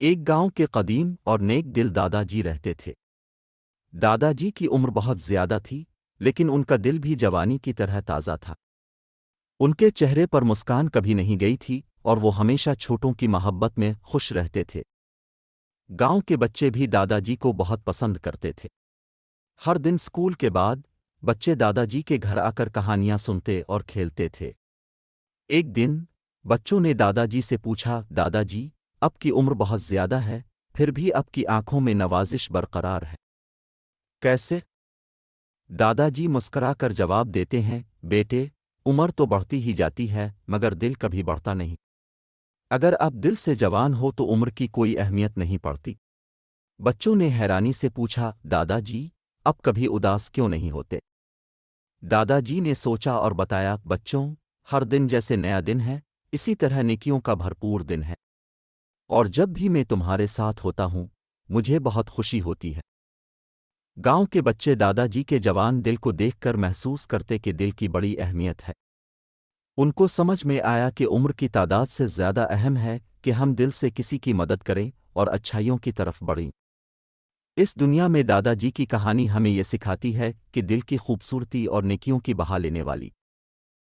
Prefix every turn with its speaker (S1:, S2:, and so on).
S1: एक गांव के कदीम और नेक दिल दादाजी रहते थे। दादाजी की उम्र बहुत ज्यादा थी, लेकिन उनका दिल भी जवानी की तरह ताज़ा था। उनके चेहरे पर मुस्कान कभी नहीं गई थी और वो हमेशा छोटों की मोहब्बत में खुश रहते थे। गांव के बच्चे भी दादाजी को बहुत पसंद करते थे। हर दिन स्कूल के बाद बच्चे दादाजी के घर आकर कहानियां सुनते और खेलते थे। एक दिन बच्चों ने दादाजी से पूछा, दादाजी, अब की उम्र बहुत ज्यादा है, फिर भी आपकी आंखों में नवाजिश बरकरार है, कैसे? दादाजी मुस्कराकर जवाब देते हैं, बेटे, उम्र तो बढ़ती ही जाती है मगर दिल कभी बढ़ता नहीं। अगर आप दिल से जवान हो तो उम्र की कोई अहमियत नहीं पड़ती। बच्चों ने हैरानी से पूछा, दादाजी, अब कभी उदास क्यों नहीं होते? दादाजी ने सोचा और बताया, बच्चों, हर दिन जैसे नया दिन है, इसी तरह नेकियों का भरपूर दिन है। और जब भी मैं तुम्हारे साथ होता हूं, मुझे बहुत खुशी होती है। गांव के बच्चे दादाजी के जवान दिल को देखकर महसूस करते कि दिल की बड़ी अहमियत है। उनको समझ में आया कि उम्र की तादाद से ज्यादा अहम है कि हम दिल से किसी की मदद करें और अच्छाइयों की तरफ बढ़ें। इस दुनिया में दादाजी की कहानी हमें ये सिखाती है कि दिल की खूबसूरती और नेकियों की बहा लेने वाली